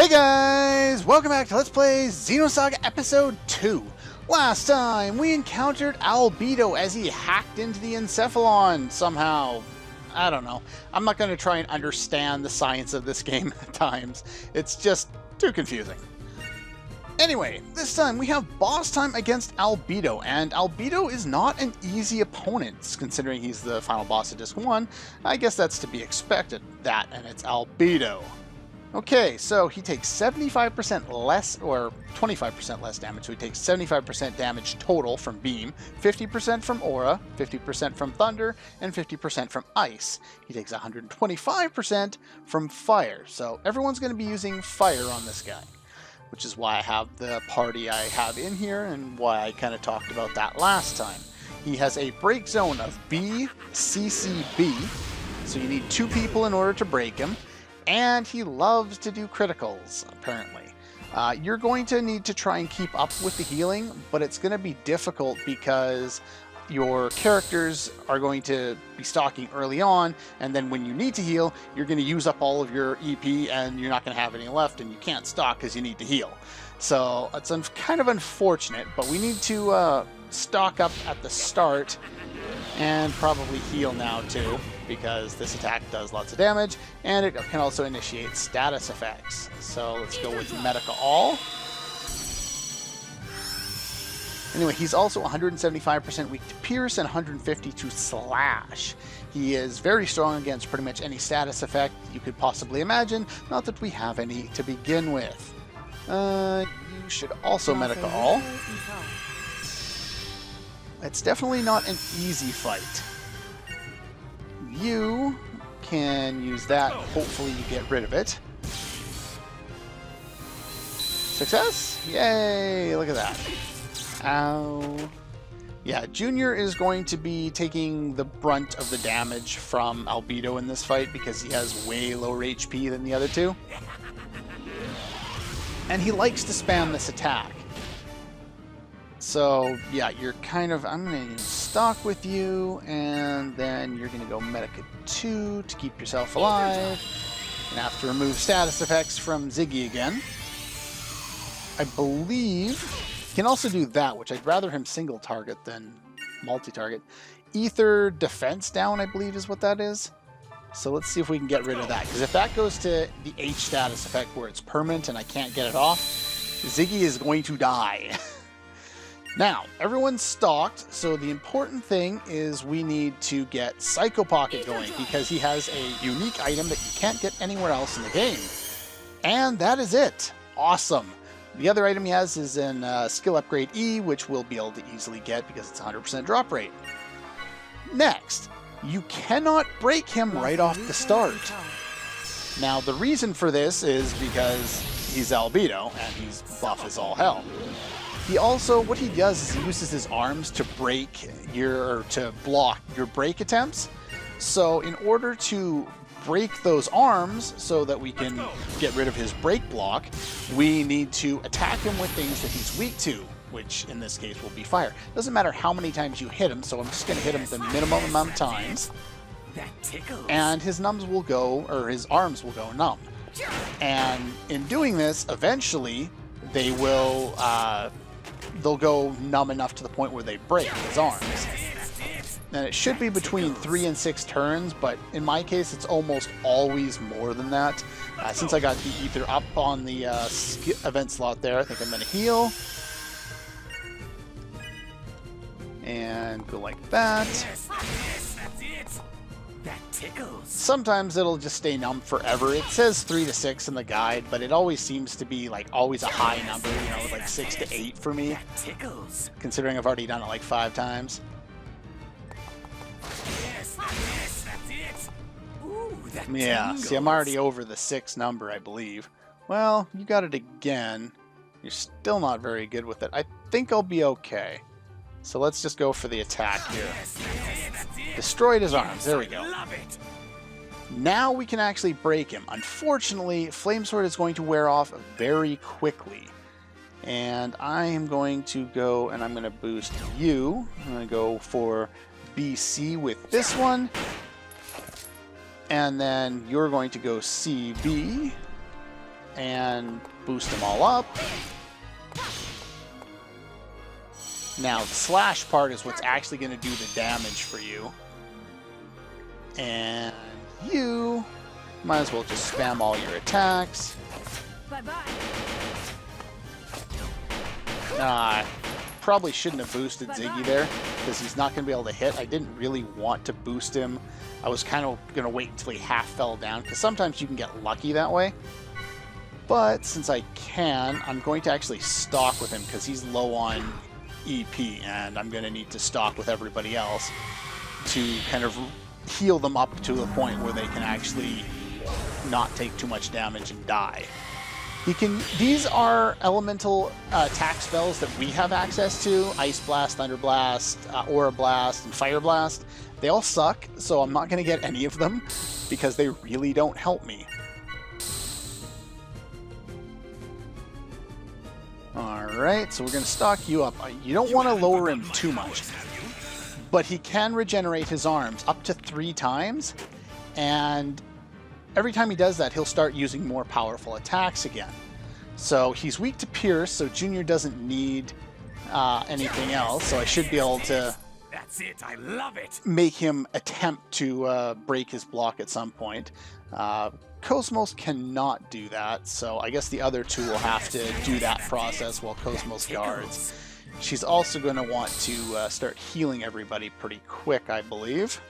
Hey guys! Welcome back to Let's Play Xenosaga Episode 2. Last time, we encountered Albedo as he hacked into the Encephalon somehow. I don't know. I'm not going to try and understand the science of this game at times. It's just too confusing. Anyway, this time we have boss time against Albedo, and Albedo is not an easy opponent, considering he's the final boss of Disc 1. I guess that's to be expected, that and it's Albedo. Okay, so he takes 75% less, or 25% less damage, so he takes 75% damage total from Beam, 50% from Aura, 50% from Thunder, and 50% from Ice. He takes 125% from Fire, so everyone's going to be using Fire on this guy, which is why I have the party I have in here, and why I kind of talked about that last time. He has a break zone of B, CCB, so you need 2 people in order to break him. And he loves to do criticals, apparently. You're going to need to try and keep up with the healing, but it's going to be difficult because your characters are going to be stocking early on, and then when you need to heal, you're going to use up all of your EP, and you're not going to have any left, and you can't stock because you need to heal. So it's kind of unfortunate, but we need to stock up at the start and probably heal now too, because this attack does lots of damage, and it can also initiate status effects. So let's go with Medica All. Anyway, he's also 175% weak to Pierce and 150 to Slash. He is very strong against pretty much any status effect you could possibly imagine, not that we have any to begin with. You should also Medica All. It's definitely not an easy fight. You can use that, hopefully you get rid of it. Success? Yay! Look at that. Ow. Yeah, Junior is going to be taking the brunt of the damage from Albedo in this fight because he has way lower HP than the other two. And he likes to spam this attack. So, yeah, you're kind of... I'm going to stock with you, and then you're going to go Medica 2 to keep yourself alive. And have to remove status effects from Ziggy again. I believe... You can also do that, which I'd rather him single target than multi-target. Ether defense down, I believe is what that is. So let's see if we can get rid of that. Because if that goes to the H status effect where it's permanent and I can't get it off, Ziggy is going to die. Now, everyone's stocked, so the important thing is we need to get Psycho Pocket going, because he has a unique item that you can't get anywhere else in the game. And that is it. Awesome. The other item he has is in Skill Upgrade E, which we'll be able to easily get because it's 100% drop rate. Next, you cannot break him right off the start. Now, the reason for this is because he's Albedo, and he's buff as all hell. He also, what he does is he uses his arms to block your break attempts. So in order to break those arms so that we can get rid of his break block, we need to attack him with things that he's weak to, which in this case will be fire. Doesn't matter how many times you hit him, so I'm just going to hit him the minimum amount of times. And his arms will go numb. And in doing this, eventually they will they'll go numb enough to the point where they break his arms. And it should be between 3 and 6 turns, but in my case it's almost always more than that. Since I got the Ether up on the event slot there, I think I'm going to heal. And go like that. Sometimes it'll just stay numb forever. It says 3 to 6 in the guide, but it always seems to be like always a high number, you know, like 6 to 8 for me. Considering I've already done it like 5 times. Yeah, see, I'm already over the 6 number, I believe. Well, you got it again. You're still not very good with it. I think I'll be okay. So let's just go for the attack here. Destroyed his arms. There we go. Now we can actually break him. Unfortunately, Flamesword is going to wear off very quickly. And I am going to go, and I'm going to boost you. I'm going to go for BC with this one. And then you're going to go CB. and boost them all up. Now, the slash part is what's actually going to do the damage for you. And you might as well just spam all your attacks. Probably shouldn't have boosted Ziggy there, because he's not going to be able to hit. I didn't really want to boost him. I was kind of going to wait until he half fell down, because sometimes you can get lucky that way. But since I can, I'm going to actually stock with him, because he's low on EP, and I'm going to need to stock with everybody else to kind of heal them up to the point where they can actually not take too much damage and die. These are elemental attack spells that we have access to: Ice Blast, Thunder Blast, Aura Blast, and Fire Blast. They all suck, so I'm not going to get any of them because they really don't help me. Alright, so we're going to stock you up. You don't want to lower him too much, but he can regenerate his arms up to 3 times, and every time he does that, he'll start using more powerful attacks again. So he's weak to Pierce, so Junior doesn't need anything else, so I should be able to That's it, I love it. make him attempt to break his block at some point. KOS-MOS cannot do that, so I guess the other two will have to do that process while KOS-MOS guards. She's also going to want to start healing everybody pretty quick, I believe.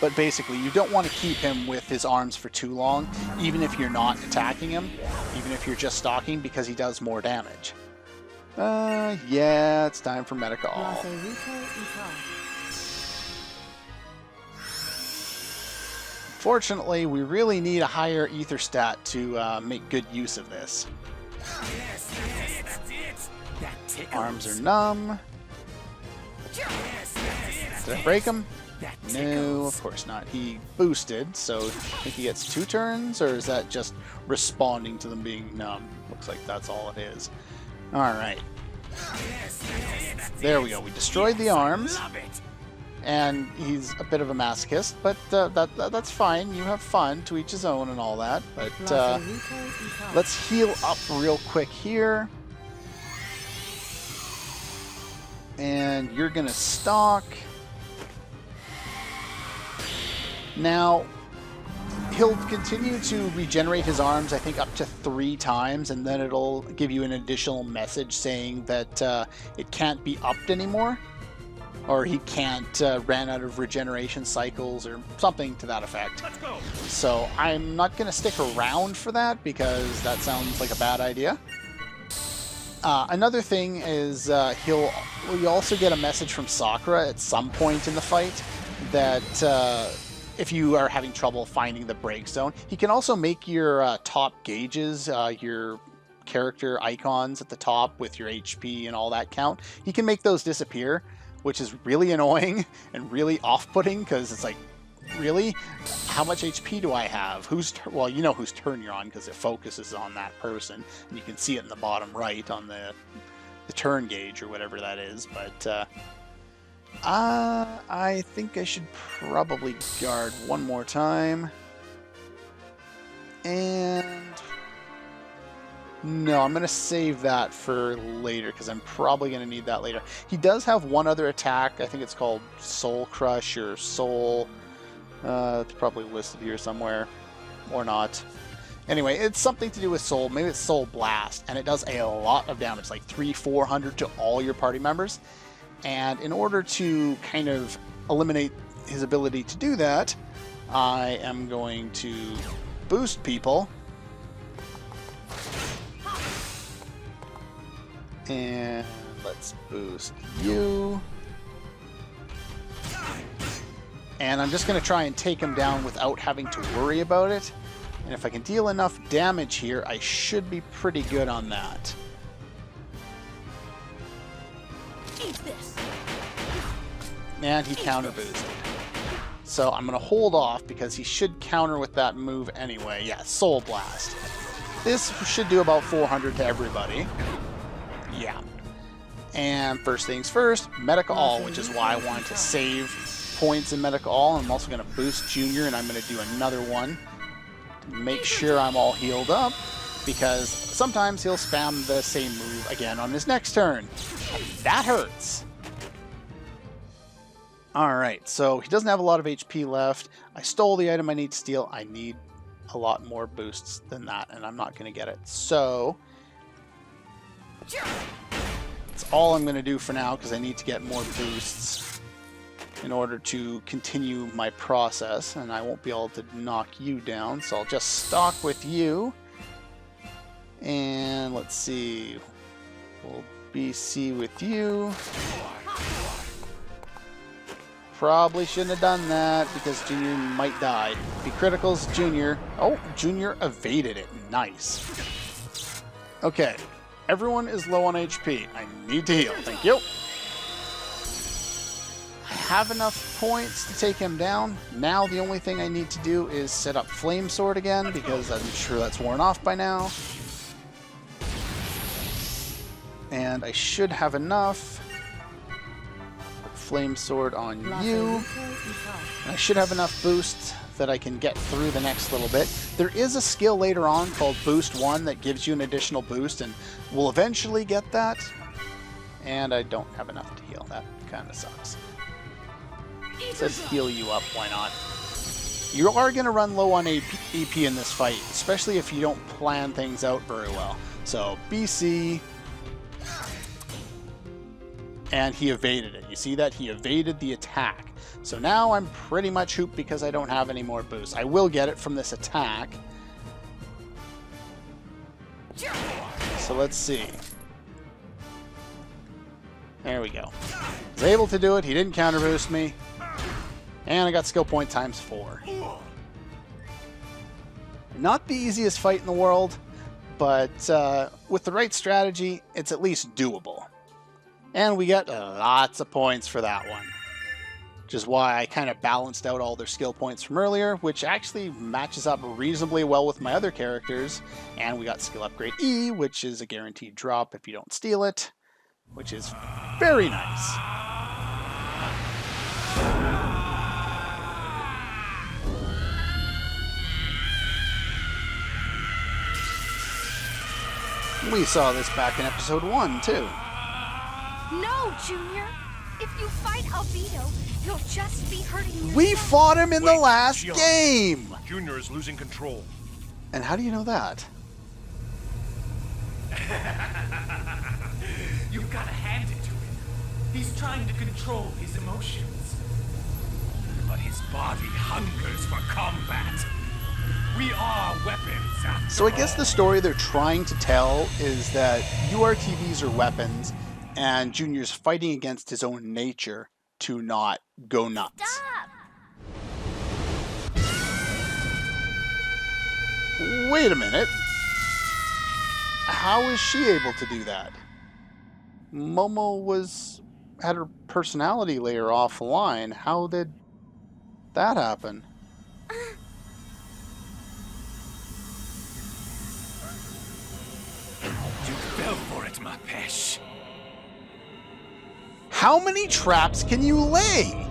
But basically, you don't want to keep him with his arms for too long, even if you're not attacking him, even if you're just stalking, because he does more damage. Yeah, it's time for Medica All. Fortunately, we really need a higher ether stat to make good use of this. Arms are numb. Did I break him? No, of course not. He boosted, so I think he gets 2 turns, or is that just responding to them being numb? Looks like that's all it is. Alright. There we go. We destroyed the arms. And he's a bit of a masochist, but that's fine. You have fun, to each his own and all that. But let's heal up real quick here. And you're going to stalk. Now, he'll continue to regenerate his arms, I think, up to 3 times, and then it'll give you an additional message saying that it can't be upped anymore. Or he can't ran out of regeneration cycles or something to that effect. Let's go. So I'm not going to stick around for that because that sounds like a bad idea. Another thing is we also get a message from Sakura at some point in the fight that if you are having trouble finding the break zone, he can also make your top gauges, your character icons at the top with your HP and all that count. He can make those disappear, which is really annoying and really off-putting because it's like, really? How much HP do I have? Well, you know whose turn you're on because it focuses on that person, and you can see it in the bottom right on the turn gauge or whatever that is. But I think I should probably guard one more time. And no, I'm going to save that for later because I'm probably going to need that later. He does have one other attack. I think it's called Soul Crush or Soul. It's probably listed here somewhere. Or not. Anyway, it's something to do with Soul. Maybe it's Soul Blast. And it does a lot of damage, like 300-400 to all your party members. And in order to kind of eliminate his ability to do that, I am going to boost people. And let's boost you. And I'm just going to try and take him down without having to worry about it. And if I can deal enough damage here, I should be pretty good on that. Eat this. And he counter boosted. So I'm going to hold off because he should counter with that move anyway. Yeah, Soul Blast. This should do about 400 to everybody. Yeah. And first things first, Medica All, which is why I wanted to save points in Medica All. I'm also going to boost Junior, and I'm going to do another one make sure I'm all healed up, because sometimes he'll spam the same move again on his next turn. And that hurts. Alright, so he doesn't have a lot of HP left. I stole the item I need to steal. I need a lot more boosts than that, and I'm not going to get it. So that's all I'm going to do for now, because I need to get more boosts in order to continue my process, and I won't be able to knock you down, so I'll just stock with you. And let's see, we'll BC with you. Probably shouldn't have done that, because Junior might die. Be criticals, Junior. Oh, Junior evaded it. Nice. Okay, everyone is low on HP. I need to heal. Thank you. I have enough points to take him down. Now the only thing I need to do is set up Flame Sword again, because I'm sure that's worn off by now. And I should have enough. Flame Sword on you. And I should have enough boost that I can get through the next little bit. There is a skill later on called Boost 1 that gives you an additional boost, and we'll eventually get that. And I don't have enough to heal. That kind of sucks. It says heal you up, why not? You are going to run low on AP in this fight, especially if you don't plan things out very well. So, BC... and he evaded it. You see that? He evaded the attack. So now I'm pretty much hooped because I don't have any more boosts. I will get it from this attack. So let's see. There we go. I was able to do it. He didn't counter boost me. And I got skill point times 4. Not the easiest fight in the world, but with the right strategy, it's at least doable. And we get lots of points for that one. Which is why I kind of balanced out all their skill points from earlier, which actually matches up reasonably well with my other characters. And we got skill upgrade E, which is a guaranteed drop if you don't steal it, which is very nice. We saw this back in episode 1, too. No, Junior! If you fight Albedo, you'll just be hurting yourself. We fought him in the last game! Junior is losing control. And how do you know that? You've got to hand it to him. He's trying to control his emotions. But his body hungers for combat. We are weapons after So I guess the story they're trying to tell is that URTVs are weapons, and Junior's fighting against his own nature to not go nuts. Stop! Wait a minute. How is she able to do that? Momo had her personality layer offline. How did that happen? You fell for it, my pesh. How many traps can you lay?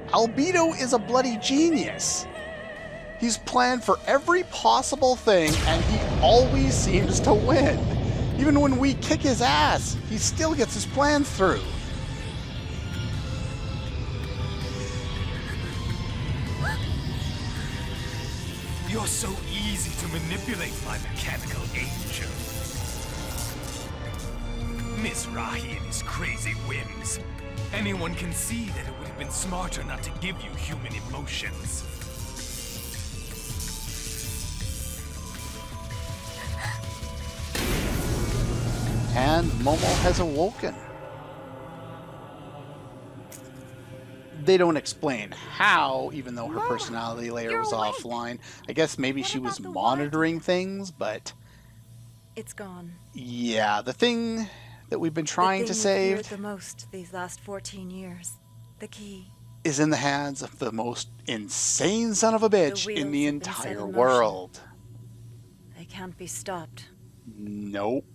Albedo is a bloody genius. He's planned for every possible thing, and he always seems to win. Even when we kick his ass, he still gets his plans through. You're so easy to manipulate, my mechanical angel. Miss Rahi and his crazy whims. Anyone can see that it would have been smarter not to give you human emotions. And Momo has awoken. They don't explain how, even though her Momo, personality layer you're was awake. offline. I guess maybe What she was about the monitoring things, but It's gone. yeah, the thing that we've been trying the to thing we feared save the most these last 14 years. The key. is in the hands of the most insane son of a bitch in the wheels have been set entire in motion. world. They can't be stopped. Nope.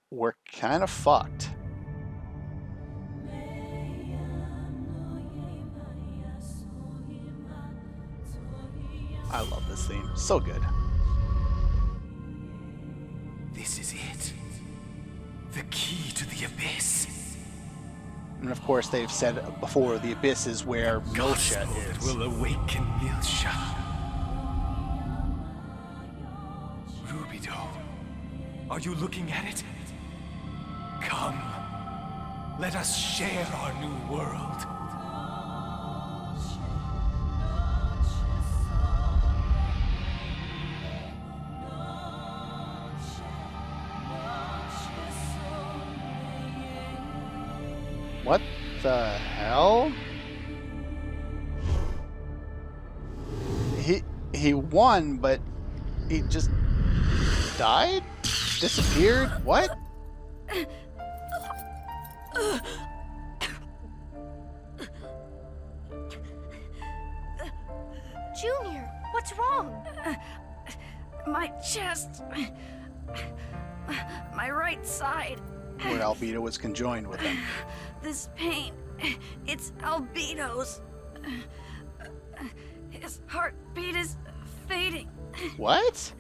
We're kind of fucked. I love this theme. So good. This is it. The key to the abyss. And of course, they've said before, the abyss is where Milsha Gospel that is. will awaken Milsha. Rubido, are you looking at it? Come, let us share our new world. What the hell? He won, but he just died? Disappeared? What? Junior, what's wrong? My chest. My right side. Where Albedo was conjoined with him. This pain. It's Albedo's. His heartbeat is fading. What?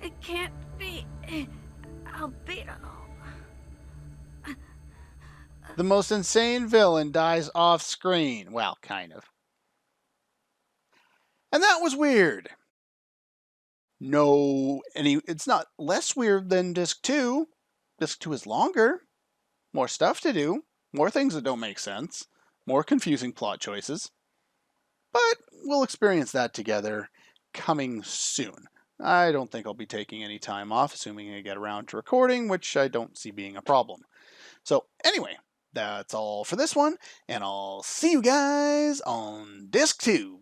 It can't be Albedo. The most insane villain dies off screen. Well, kind of. And that was weird. No, it's not less weird than Disc 2. Disc 2 is longer. More stuff to do. More things that don't make sense. More confusing plot choices. But we'll experience that together coming soon. I don't think I'll be taking any time off, assuming I get around to recording, which I don't see being a problem. So anyway, that's all for this one, and I'll see you guys on Disc 2.